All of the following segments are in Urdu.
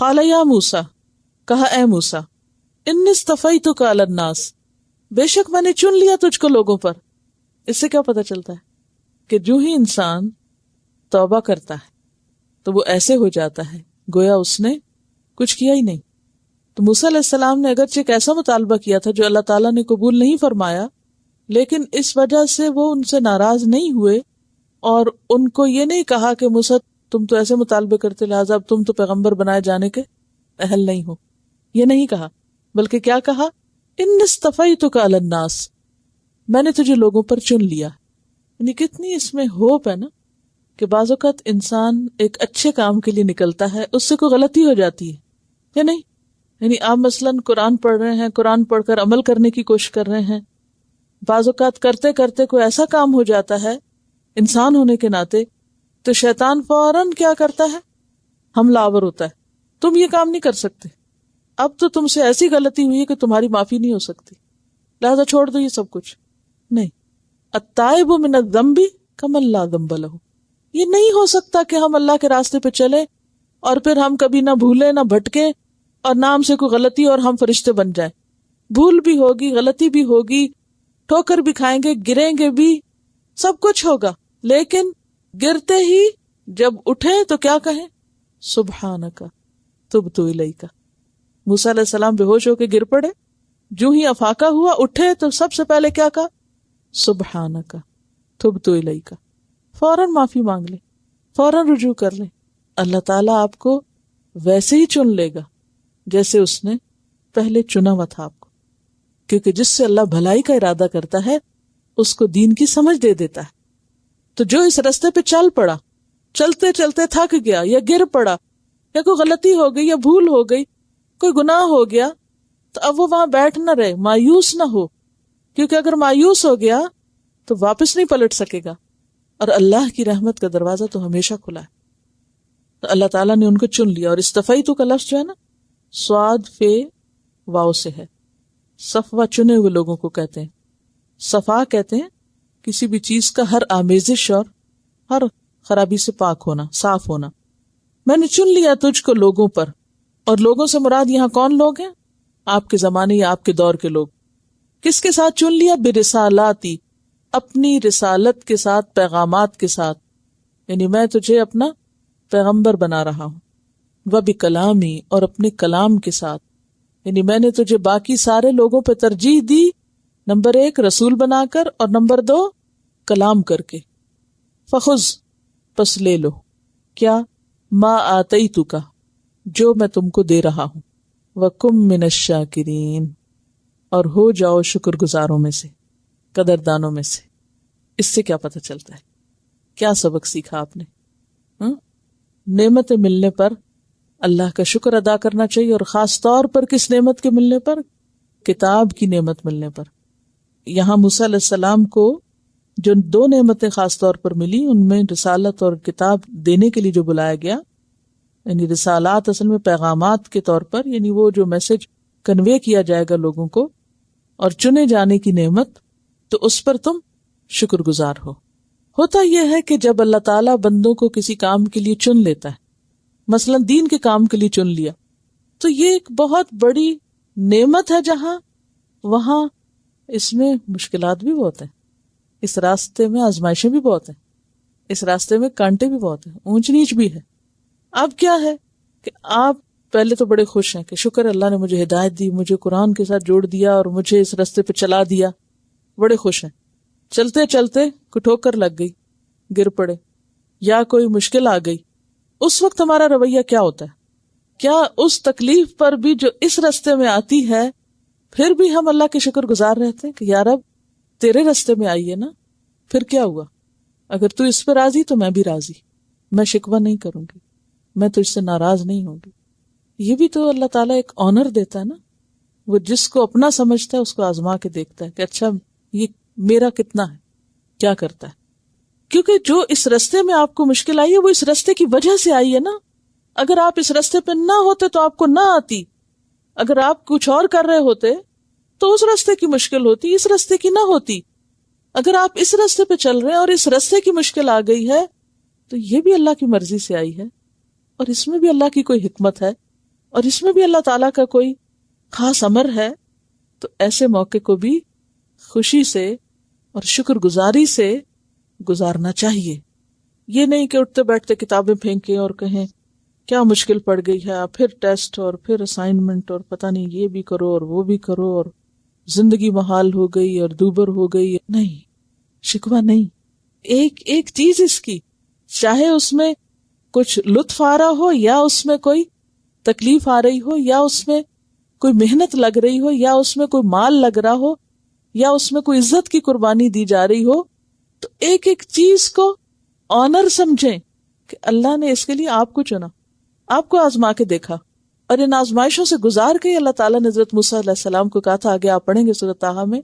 قال یا موسیٰ، کہا اے موسیٰ، انی اصطفیتک علی الناس، بے شک میں نے چن لیا تجھ کو لوگوں پر۔ اس سے کیا پتہ چلتا ہے کہ جو ہی انسان توبہ کرتا ہے تو وہ ایسے ہو جاتا ہے گویا اس نے کچھ کیا ہی نہیں۔ تو موسیٰ علیہ السلام نے اگرچہ ایک ایسا مطالبہ کیا تھا جو اللہ تعالیٰ نے قبول نہیں فرمایا، لیکن اس وجہ سے وہ ان سے ناراض نہیں ہوئے اور ان کو یہ نہیں کہا کہ موسیٰ تم تو ایسے مطالبے کرتے لہٰذا اب تم تو پیغمبر بنائے جانے کے اہل نہیں ہو، یہ نہیں کہا، بلکہ کیا کہا؟ انی اصطفیتک علی الناس، میں نے تجھے لوگوں پر چن لیا۔ یعنی کتنی اس میں ہوپ ہے نا کہ بعض اوقات انسان ایک اچھے کام کے لیے نکلتا ہے، اس سے کوئی غلطی ہو جاتی ہے یا نہیں؟ یعنی آپ مثلاً قرآن پڑھ رہے ہیں، قرآن پڑھ کر عمل کرنے کی کوشش کر رہے ہیں، بعض اوقات کرتے کرتے کوئی ایسا کام ہو جاتا ہے انسان ہونے کے ناطے تو شیطان فوراً کیا کرتا ہے؟ حملہ آور ہوتا ہے، تم یہ کام نہیں کر سکتے، اب تو تم سے ایسی غلطی ہوئی ہے کہ تمہاری معافی نہیں ہو سکتی، لہذا چھوڑ دو یہ سب کچھ۔ نہیں، التائب من الذنب کمن لا ذنب لہ، یہ نہیں ہو سکتا کہ ہم اللہ کے راستے پہ چلیں اور پھر ہم کبھی نہ بھولیں نہ بھٹکیں اور نہ ہم سے کوئی غلطی اور ہم فرشتے بن جائیں۔ بھول بھی ہوگی، غلطی بھی ہوگی، ٹھوکر بھی کھائیں گے، گریں گے بھی، سب کچھ ہوگا، لیکن گرتے ہی جب اٹھے تو کیا کہیں؟ سبحانک تبت الیک۔ موسیٰ علیہ السلام بے ہوش ہو کے گر پڑے، جو ہی افاقہ ہوا اٹھے تو سب سے پہلے کیا کہا؟ سبحانک تبت الیک، فوراً معافی مانگ لے، فوراً رجوع کر لے۔ اللہ تعالیٰ آپ کو ویسے ہی چن لے گا جیسے اس نے پہلے چنا ہوا تھا آپ کو، کیونکہ جس سے اللہ بھلائی کا ارادہ کرتا ہے اس کو دین کی سمجھ دے دیتا ہے۔ تو جو اس راستے پہ چل پڑا، چلتے چلتے تھک گیا یا گر پڑا یا کوئی غلطی ہو گئی یا بھول ہو گئی، کوئی گناہ ہو گیا، تو اب وہ وہاں بیٹھ نہ رہے، مایوس نہ ہو، کیونکہ اگر مایوس ہو گیا تو واپس نہیں پلٹ سکے گا، اور اللہ کی رحمت کا دروازہ تو ہمیشہ کھلا ہے۔ تو اللہ تعالیٰ نے ان کو چن لیا، اور استفیتو کا لفظ جو ہے نا صاد فے واو سے ہے، صفوہ چنے ہوئے لوگوں کو کہتے ہیں، صفا کہتے ہیں کسی بھی چیز کا ہر آمیزش اور ہر خرابی سے پاک ہونا، صاف ہونا۔ میں نے چن لیا تجھ کو لوگوں پر، اور لوگوں سے مراد یہاں کون لوگ ہیں؟ آپ کے زمانے یا آپ کے دور کے لوگ۔ کس کے ساتھ چن لیا؟ برسالاتی، اپنی رسالت کے ساتھ، پیغامات کے ساتھ، یعنی میں تجھے اپنا پیغمبر بنا رہا ہوں، وبکلامی، اور اپنے کلام کے ساتھ، یعنی میں نے تجھے باقی سارے لوگوں پہ ترجیح دی، نمبر 1 رسول بنا کر، اور نمبر 2 کلام کر کے۔ فخذ، پس لے لو، کیا؟ ما آتیتک، جو میں تم کو دے رہا ہوں، وکم من الشاکرین، اور ہو جاؤ شکر گزاروں میں سے، قدردانوں میں سے۔ اس سے کیا پتہ چلتا ہے؟ کیا سبق سیکھا آپ نے؟ نعمتیں ملنے پر اللہ کا شکر ادا کرنا چاہیے، اور خاص طور پر کس نعمت کے ملنے پر؟ کتاب کی نعمت ملنے پر۔ یہاں موسیٰ علیہ السلام کو جو 2 نعمتیں خاص طور پر ملی، ان میں رسالت اور کتاب دینے کے لیے جو بلایا گیا، یعنی رسالات اصل میں پیغامات کے طور پر، یعنی وہ جو میسج کنوے کیا جائے گا لوگوں کو، اور چنے جانے کی نعمت، تو اس پر تم شکر گزار ہو۔ ہوتا یہ ہے کہ جب اللہ تعالیٰ بندوں کو کسی کام کے لیے چن لیتا ہے، مثلا دین کے کام کے لیے چن لیا، تو یہ ایک بہت بڑی نعمت ہے، جہاں وہاں اس میں مشکلات بھی بہت ہیں، اس راستے میں آزمائشیں بھی بہت ہیں، اس راستے میں کانٹے بھی بہت ہیں، اونچ نیچ بھی ہے۔ اب کیا ہے کہ آپ پہلے تو بڑے خوش ہیں کہ شکر اللہ نے مجھے ہدایت دی، مجھے قرآن کے ساتھ جوڑ دیا اور مجھے اس راستے پہ چلا دیا، بڑے خوش ہیں۔ چلتے چلتے کوئی ٹھوکر لگ گئی، گر پڑے، یا کوئی مشکل آ گئی، اس وقت ہمارا رویہ کیا ہوتا ہے؟ کیا اس تکلیف پر بھی جو اس راستے میں آتی ہے پھر بھی ہم اللہ کے شکر گزار رہتے ہیں کہ یا رب تیرے راستے میں آئی ہے نا، پھر کیا ہوا؟ اگر تو اس پہ راضی تو میں بھی راضی، میں شکوہ نہیں کروں گی، میں تو اس سے ناراض نہیں ہوں گی۔ یہ بھی تو اللہ تعالیٰ ایک آنر دیتا ہے نا، وہ جس کو اپنا سمجھتا ہے اس کو آزما کے دیکھتا ہے کہ اچھا یہ میرا کتنا ہے، کیا کرتا ہے، کیونکہ جو اس راستے میں آپ کو مشکل آئی ہے وہ اس راستے کی وجہ سے آئی ہے نا۔ اگر آپ اس راستے پہ نہ ہوتے تو آپ کو نہ آتی، اگر آپ کچھ اور کر رہے ہوتے تو اس راستے کی مشکل ہوتی، اس راستے کی نہ ہوتی۔ اگر آپ اس راستے پہ چل رہے ہیں اور اس راستے کی مشکل آ گئی ہے تو یہ بھی اللہ کی مرضی سے آئی ہے، اور اس میں بھی اللہ کی کوئی حکمت ہے اور اس میں بھی اللہ تعالیٰ کا کوئی خاص امر ہے، تو ایسے موقع کو بھی خوشی سے اور شکر گزاری سے گزارنا چاہیے. یہ نہیں کہ اٹھتے بیٹھتے کتابیں پھینکیں اور کہیں کیا مشکل پڑ گئی ہے، پھر ٹیسٹ اور پھر اسائنمنٹ اور پتہ نہیں یہ بھی کرو اور وہ بھی کرو اور زندگی محال ہو گئی اور دوبر ہو گئی. نہیں، شکوہ نہیں. ایک ایک چیز اس کی، چاہے اس میں کچھ لطف آ رہا ہو یا اس میں کوئی تکلیف آ رہی ہو یا اس میں کوئی محنت لگ رہی ہو یا اس میں کوئی مال لگ رہا ہو یا اس میں کوئی عزت کی قربانی دی جا رہی ہو، تو ایک ایک چیز کو آنر سمجھیں کہ اللہ نے اس کے لیے آپ کو چنا، آپ کو آزما کے دیکھا، اور ان آزمائشوں سے گزار کے اللہ تعالیٰ نے حضرت موسیٰ علیہ السلام کو کہا تھا، آگے آپ پڑھیں گے سورۃ طٰہٰ میں،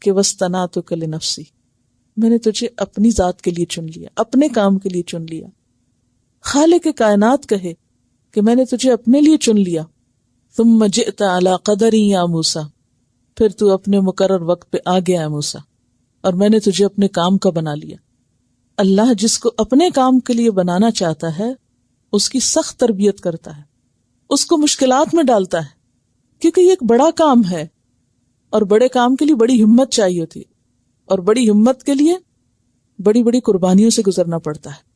کہ وَاصْطَنَعْتُكَ لِنَفْسِي، میں نے تجھے اپنی ذات کے لیے چن لیا، اپنے کام کے لیے چن لیا. خالق کائنات کہے کہ میں نے تجھے اپنے لیے چن لیا. ثم جئت على قدر یا موسیٰ، پھر تو اپنے مقرر وقت پہ آ گیا ہے موسیٰ، اور میں نے تجھے اپنے کام کا بنا لیا. اللہ جس کو اپنے کام کے لیے بنانا چاہتا ہے اس کی سخت تربیت کرتا ہے، اس کو مشکلات میں ڈالتا ہے، کیونکہ یہ ایک بڑا کام ہے اور بڑے کام کے لیے بڑی ہمت چاہیے ہوتی ہے، اور بڑی ہمت کے لیے بڑی بڑی قربانیوں سے گزرنا پڑتا ہے.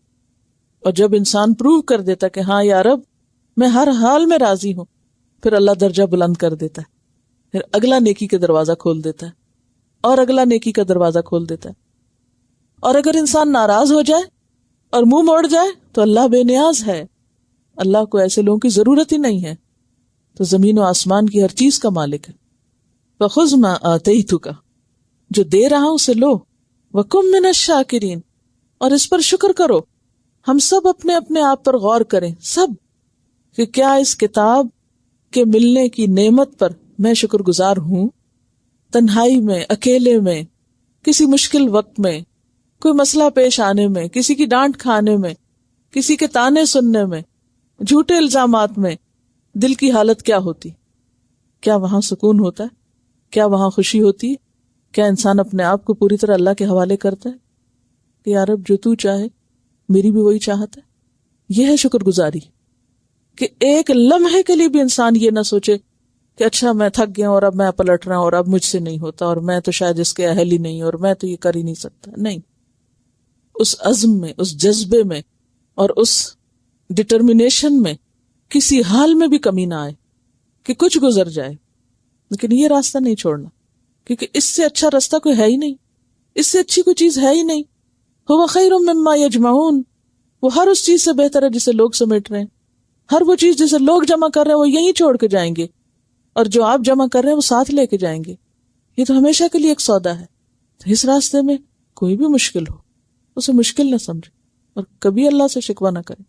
اور جب انسان پروو کر دیتا کہ ہاں یا رب میں ہر حال میں راضی ہوں، پھر اللہ درجہ بلند کر دیتا ہے، پھر اگلا نیکی کا دروازہ کھول دیتا ہے اور اگلا نیکی کا دروازہ کھول دیتا ہے. اور اگر انسان ناراض ہو جائے اور منہ موڑ جائے تو اللہ بے نیاز ہے، اللہ کو ایسے لوگوں کی ضرورت ہی نہیں ہے. تو زمین و آسمان کی ہر چیز کا مالک ہے. فَخُذْ مَا آتَيْتُكَ، جو دے رہا ہوں اسے لو، وَكُن مِّنَ الشَّاكِرِينَ، اور اس پر شکر کرو. ہم سب اپنے اپنے آپ پر غور کریں، سب، کہ کیا اس کتاب کے ملنے کی نعمت پر میں شکر گزار ہوں؟ تنہائی میں، اکیلے میں، کسی مشکل وقت میں، کوئی مسئلہ پیش آنے میں، کسی کی ڈانٹ کھانے میں، کسی کے تانے سننے میں، جھوٹے الزامات میں، دل کی حالت کیا ہوتی؟ کیا وہاں سکون ہوتا ہے؟ کیا وہاں خوشی ہوتی ہے؟ کیا انسان اپنے آپ کو پوری طرح اللہ کے حوالے کرتا ہے کہ یا رب جو تو چاہے میری بھی وہی چاہت ہے؟ یہ ہے شکر گزاری، کہ ایک لمحے کے لیے بھی انسان یہ نہ سوچے کہ اچھا میں تھک گیا اور اب میں پلٹ رہا ہوں اور اب مجھ سے نہیں ہوتا اور میں تو شاید اس کے اہل ہی نہیں اور میں تو یہ کر ہی نہیں سکتا. نہیں، اس عزم میں، اس جذبے میں اور اس ڈٹرمنیشن میں کسی حال میں بھی کمی نہ آئے کہ کچھ گزر جائے، لیکن یہ راستہ نہیں چھوڑنا، کیونکہ اس سے اچھا راستہ کوئی ہے ہی نہیں، اس سے اچھی کوئی چیز ہے ہی نہیں. هو خیر مما یجمعون، وہ ہر اس چیز سے بہتر ہے جسے لوگ سمیٹ رہے ہیں. ہر وہ چیز جسے لوگ جمع کر رہے ہیں وہ یہیں چھوڑ کے جائیں گے، اور جو آپ جمع کر رہے ہیں وہ ساتھ لے کے جائیں گے. یہ تو ہمیشہ کے لیے ایک سودا ہے. تو اس راستے میں کوئی بھی مشکل ہو اسے مشکل نہ سمجھے اور کبھی اللہ سے شکوہ نہ کرے.